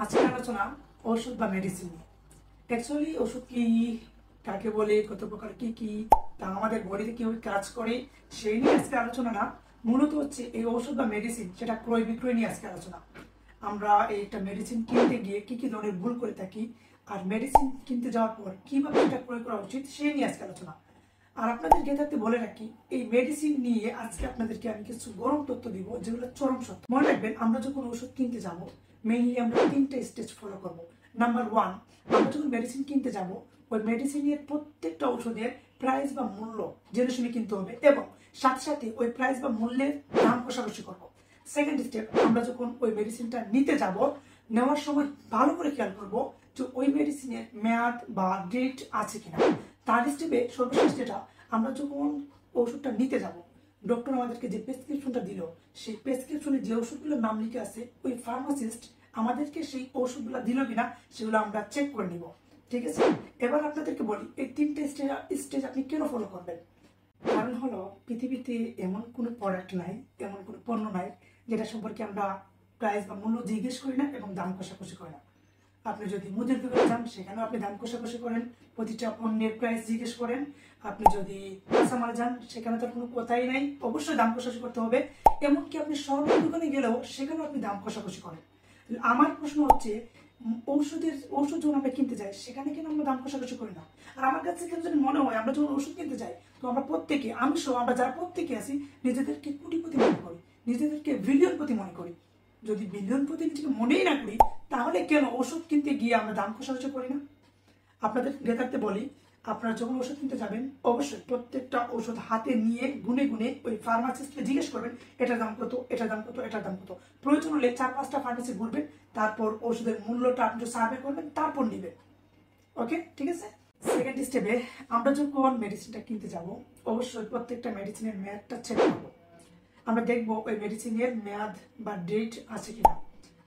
আজকের আলোচনা ওষুধ বা মেডিসিন নিয়ে। অ্যাকচুয়ালি ওষুধ কি, কাকে বলে, কত প্রকার কি কি, তা আমাদের বডিতে কিভাবে কাজ করে সেই নিয়ে আজকে আলোচনা না। মূলত হচ্ছে এই ওষুধ বা মেডিসিন সেটা ক্রয় বিক্রয় নিয়ে আজকে আলোচনা। আমরা এই একটা মেডিসিন কিনতে গিয়ে কি কি ধরনের ভুল করে থাকি, আর মেডিসিন কিনতে যাওয়ার পর কিভাবে এটা ক্রয় করা উচিত সেই নিয়ে আজকে আলোচনা। আর আপনাদেরকে থাকতে বলে রাখি, এই মেডিসিন নিয়ে আজকে আপনাদেরকে আমি কিছু গরম তথ্য দিব যেগুলো চরম সত্য। মনে রাখবেন, আমরা যখন ওষুধ কিনতে যাব মেইনলি আমরা তিনটে স্টেজ ফলো করব। নাম্বার ওয়ান, আমরা যখন মেডিসিন কিনতে যাব ওই মেডিসিনের প্রত্যেকটা ওষুধের প্রাইস বা মূল্য জেনে শুনে কিনতে হবে, এবং সাথে সাথে ওই প্রাইস বা মূল্যের দাম কষাকষি করবো। সেকেন্ড স্টেপ, আমরা যখন ওই মেডিসিনটা নিতে যাব নেওয়ার সময় ভালো করে খেয়াল করবো যে ওই মেডিসিনের মেয়াদ বা ডেট আছে কিনা। তার স্টেপে সর্বশেষ যেটা, আমরা যখন ওষুধটা নিতে যাব ডক্টর আমাদেরকে যে প্রেসক্রিপশনটা দিল সেই প্রেসক্রিপশনে যে ওষুধগুলোর নাম লিখে আছে ওই ফার্মাসিস্ট আমাদেরকে সেই ওষুধগুলো দিল কিনা সেগুলো আমরা চেক করে নিব। ঠিক আছে, এবার আপনাদেরকে বলি এই তিনটে স্টেজ আপনি কেন ফলো করবেন। কারণ হলো, পৃথিবীতে এমন কোনো প্রোডাক্ট নাই, এমন কোনো পণ্য নাই যেটা সম্পর্কে আমরা প্রাইস বা মূল্য জিজ্ঞেস করি না এবং দাম কষাকষি করি না। আপনি যদি মুদির দোকানে যান সেখানেও আপনি দাম কষাকষি করেন, প্রতিটা পণ্যের প্রাইস জিজ্ঞেস করেন। আপনি যদি কাঁচামাল যান সেখানে তো কোনো কথাই নাই, অবশ্যই দাম কষাকষি করতে হবে। এমনকি আপনি শহরের দোকানে গেলেও সেখানেও আপনি দাম কষাকষি করেন। আমার প্রশ্ন হচ্ছে, ওষুধ যখন আমরা কিনতে যাই সেখানে কেন আমরা দাম কষাকষি করি না? আর আমার কাছে কেন যদি মনে হয় আমরা যখন ওষুধ কিনতে যাই তো আমরা প্রত্যেকে, আমি সহ আমরা যারা প্রত্যেকে আছি, নিজেদেরকে কোটিপতি মনে করি, নিজেদেরকে বিলিয়নপতি মনে করি। যদি বিলিয়নপতি নিজেকে মনেই না করি তাহলে কেন ওষুধ কিনতে গিয়ে আমরা দাম কষাকষি করি না? আপনাদের ক্রেতাকে বলি, আপনারা যখন ওষুধ কিনতে যাবেন অবশ্যই প্রত্যেকটা ওষুধ হাতে নিয়ে গুনে গুনে ওই ফার্মাসিস্টকে জিজ্ঞেস করবেন এটার দাম কত, এটার দাম কত, এটার দাম কত। প্রয়োজন হলে 4-5টা ফার্মেসি ঘুরবেন, তারপর ওষুধের মূল্যটা আপনি সার্ভে করবেন, তারপর নেবেন। ওকে, ঠিক আছে। সেকেন্ড স্টেপে, আমরা যখন মেডিসিনটা কিনতে যাব অবশ্যই প্রত্যেকটা মেডিসিনের মেয়াদটা চেক করবো। আমরা দেখবো ওই মেডিসিনের মেয়াদ বা ডেট আছে কিনা।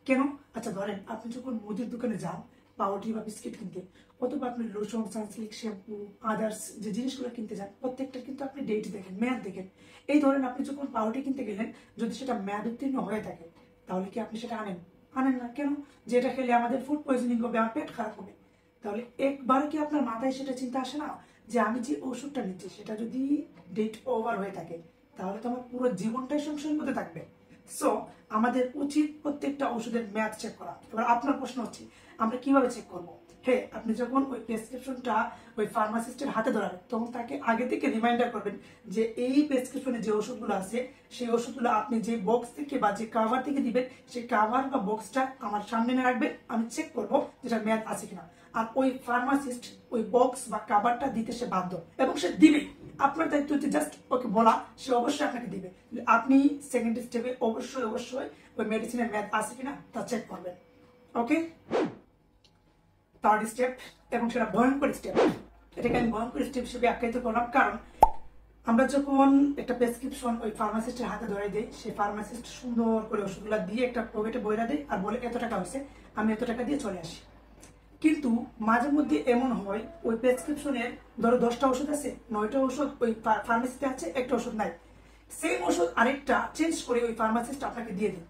কেন? আচ্ছা ধরেন আপনি যখন মুদির দোকানে যান পাউরুটি বা বিস্কিট কিনতে, অথবা আপনি লোশন, সানসিল্ক, শ্যাম্পু, আদার্স যে জিনিসগুলো কিনতে যান প্রত্যেকটা কিন্তু আপনি ডেট দেখেন, মেয়াদ দেখেন। এই ধরেন আপনি যখন পাউরুটি কিনতে গেলেন, যদি সেটা মেয়াদ উত্তীর্ণ হয়ে থাকে তাহলে কি আপনি সেটা আনেন? আনেন না। কেন? যে এটা খেলে আমাদের ফুড পয়জনিং হবে, আমার পেট খারাপ হবে। তাহলে একবারে কি আপনার মাথায় সেটা চিন্তা আসে না যে আমি যে ওষুধটা নিচ্ছি সেটা যদি ডেট ওভার হয়ে থাকে তাহলে তো আমার পুরো জীবনটাই সংশয়ের মধ্যে থাকবে। সো আমাদের উচিত প্রত্যেকটা ওষুধের মেয়াদ চেক করা। এবার আপনার প্রশ্ন হচ্ছে আমরা কিভাবে চেক করব? হ্যাঁ, আপনি যখন ওই প্রেসক্রিপশনটা ওই ফার্মাসিস্টের হাতে ধরাবেন তখন তাকে আগে থেকে রিমাইন্ডার করবেন যে এই প্রেসক্রিপশনে যে ওষুধগুলো আছে সেই ওষুধগুলো আপনি যে বক্স থেকে বা যে কাভার থেকে দিবেন সেই কাভার বা বক্সটা আমার সামনে এনে রাখবেন, আমি চেক করবো যেটা মেয়াদ আছে কিনা। আর ওই ফার্মাসিস্ট ওই বক্স বা কাভারটা দিতে সে বাধ্য এবং সে দিবে। আপনার দায়িত্ব হচ্ছে জাস্ট ওকে বলা, সে অবশ্যই আপনাকে দিবে। আপনি সেকেন্ড স্টেপে অবশ্যই অবশ্যই ওই মেডিসিনের মেয়াদ আছে কিনা তা চেক করবেন। ওকে, থার্ড স্টেপ, এবং সেটা ভয়ঙ্কর স্টেপ। এটাকে আমি ভয়ঙ্কর স্টেপ হিসেবে আখ্যায়িত করলাম কারণ আমরা যখন একটা প্রেসক্রিপশন ওই ফার্মাসিস্টের হাতে ধরে দিই, সেই ফার্মাসিস্ট সুন্দর করে ওষুধগুলো দিয়ে একটা পকেটে বইরা দেয় আর বলে এত টাকা হয়েছে, আমি এত টাকা দিয়ে চলে আসি। কিন্তু মাঝে মধ্যে এমন হয় ওই প্রেসক্রিপশনের ধরো 10টা ওষুধ আছে, 9টা ওষুধ ওই ফার্মেসিতে আছে, একটা ওষুধ নাই। সেম ওষুধ আরেকটা চেঞ্জ করে ওই ফার্মাসিস্ট আপনাকে দিয়ে দিন।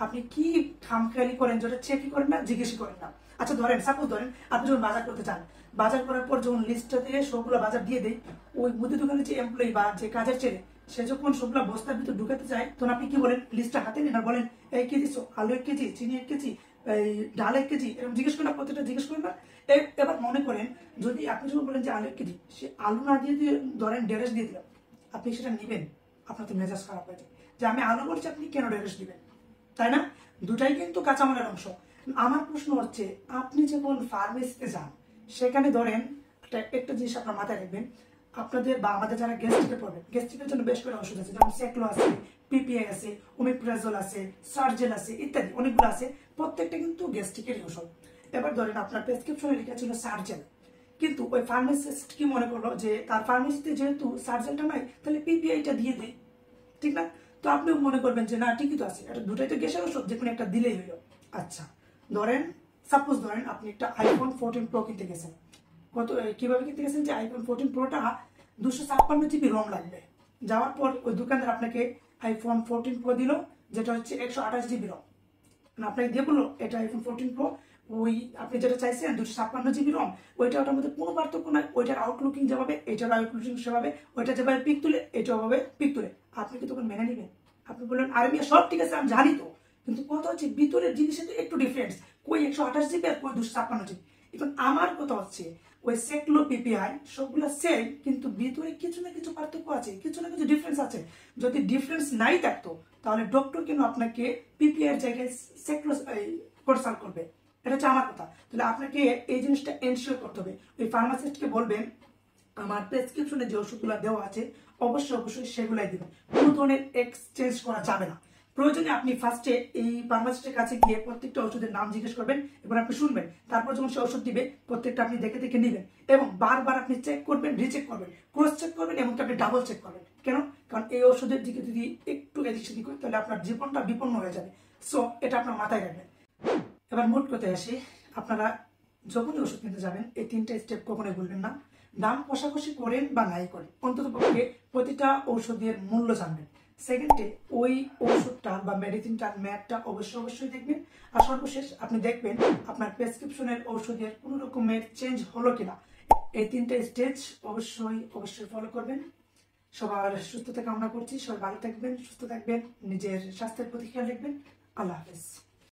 আপনি কি খামখেয়ালি করেন, যেটা চেকই করেন না, জিজ্ঞেসই করেন না। আচ্ছা ধরেন, সাপোজ ধরেন আপনি যখন বাজার করতে চান, বাজার করার পর যখন লিস্টটা দিয়ে সবগুলো বাজার দিয়ে দেয়, ওই মুদি দোকানের যে এমপ্লয়ি বা যে কাজের ছেলে সে যখন সবগুলো বস্তার ভিতর ঢুকাতে চায় তখন আপনি কি বলেন? লিস্টটা হাতে নিন আর বলেন এই কেজি আলু 1 কেজি, চিনি 1 কেজি, এই ডাল 1 কেজি, এরকম জিজ্ঞেস করেন না? প্রত্যেকটা জিজ্ঞেস করেন না? এবার মনে করেন যদি আপনি যখন বলেন যে আলু 1 কেজি, সে আলু না দিয়ে দিয়ে ধরেন ঢেঁড়স দিয়ে দিলাম, আপনি সেটা নিবেন? আপনার তো মেজাজ খারাপ হয়ে যায় যে আমি আলু বলছি, আপনি কেন ঢেঁড়স দিবেন? তাই না? দুটাই কিন্তু কাঁচামালের অংশ। আমার প্রশ্ন হচ্ছে, আপনি যখন ফার্মেসিতে যান সেখানে ধরেন একটা জিনিস আপনার মাথায় রাখবেন, আপনাদের বা আমাদের যারা গ্যাস্ট্রিকে পড়বেন, গ্যাস্ট্রিকের জন্য বেশ করে ওষুধ আছে, যেমন সেক্লো আছে, পিপিআই আছে, ওমিপ্রাজল আছে, সার্জেল আছে, ইত্যাদি অনেকগুলো আছে। প্রত্যেকটা কিন্তু গ্যাস্ট্রিকের ওষুধ। এবার ধরেন আপনার প্রেসক্রিপশনে লেখা ছিল সার্জেল, কিন্তু ওই ফার্মাসিস্ট কি মনে করলো যে তার ফার্মেসিতে যেহেতু সার্জেলটা নাই তাহলে পিপিআইটা দিয়ে দেয়, ঠিক না? তো আপনিও মনে করবেন যে না ঠিকই তো আছে, এটা দুটাই তো গ্যাসের ওষুধ, যে কোনো একটা দিলেই হইলো। আচ্ছা ধরেন, সাপোজ ধরেন আপনি একটা আইফোন 14 প্রো কিনতে গেছেন। কিভাবে কিনতে গেছেন? যে আইফোন 14 প্রোটা 256 জিবি রম লাগবে। যাওয়ার পর ওই দোকানদার আপনাকে আইফোন 14 প্রো দিল যেটা হচ্ছে 128 জিবি রম। আপনাকে দিয়ে বললো এটা আইফোন 14 প্রো, ওই আপনি যেটা চাইছেন 256 GB রম, ওইটা ওটার মধ্যে কোনো পার্থক্য নাই। ওইটার আউটলুকিং যেভাবে, এটার আউটলুকিং সেভাবে, ওইটা যেভাবে পিক তুলে এটা ভাবে পিক তুলে, আপনি কি তখন মেনে নেবেন? আপনি বললেন আরে মিয়া সব ঠিক আছে আমি জানি তো, কিন্তু কথা হচ্ছে ভিতরের জিনিসের তো একটু ডিফারেন্স, কই 128 GB আর কই 256 GB। এখন আমার কথা হচ্ছে ওই সেকলো পিপিআই সবগুলো সেম, কিন্তু ভিতরে কিছু না কিছু পার্থক্য আছে, কিছু না কিছু ডিফারেন্স আছে। যদি ডিফারেন্স নাই থাকতো তাহলে ডক্টর কেন আপনাকে পিপিআই এর জায়গায় সেকলো কনসাল্ট করবে? এটা হচ্ছে আমার কথা। তাহলে আপনাকে এই জিনিসটা এনশিওর করতে হবে। ওই ফার্মাসিস্টকে বলবেন আমার প্রেসক্রিপশনে যে ওষুধগুলো দেওয়া আছে অবশ্যই অবশ্যই সেগুলাই দিবেন, কোনো ধরনের এক্সচেঞ্জ করা যাবে না। প্রয়োজনে আপনি ফার্স্টে এই ফার্মাসিস্টের কাছে গিয়ে প্রত্যেকটা ওষুধের নাম জিজ্ঞেস করবেন এবং আপনি শুনবেন, তারপর যখন সে ওষুধ দিবে প্রত্যেকটা আপনি দেখে দেখে নেবেন এবং বারবার আপনি চেক করবেন, রিচেক করবেন, ক্রস চেক করবেন এবং আপনি ডাবল চেক করবেন। কেন? কারণ এই ওষুধের দিকে যদি একটু এদিক সেদিক হয় তাহলে আপনার জীবনটা বিপন্ন হয়ে যাবে। সো এটা আপনার মাথায় রাখবেন। এবার মোট কথায় আসি, আপনারা যখনই ওষুধ কিনতে যাবেন এই 3টা স্টেপ কখনোই ভুলবেন না। দাম কষাকষি করেন বা নাই করেন, অন্তত পক্ষে প্রতিটা ঔষধের মূল্য জানবেন। সেকেন্ডে ওই ওষুধটা বা মেডিসিনটার ম্যাটটা অবশ্যই অবশ্যই দেখবেন। আর সর্বশেষ আপনি দেখবেন আপনার প্রেসক্রিপশনের ঔষধের কোনো রকমের চেঞ্জ হলো কিনা। এই 3টা স্টেজ অবশ্যই অবশ্যই ফলো করবেন। সবার সুস্থতা কামনা করছি, সবাই ভালো থাকবেন, সুস্থ থাকবেন, নিজের স্বাস্থ্যের প্রতি খেয়াল রাখবেন। আল্লাহ হাফেজ।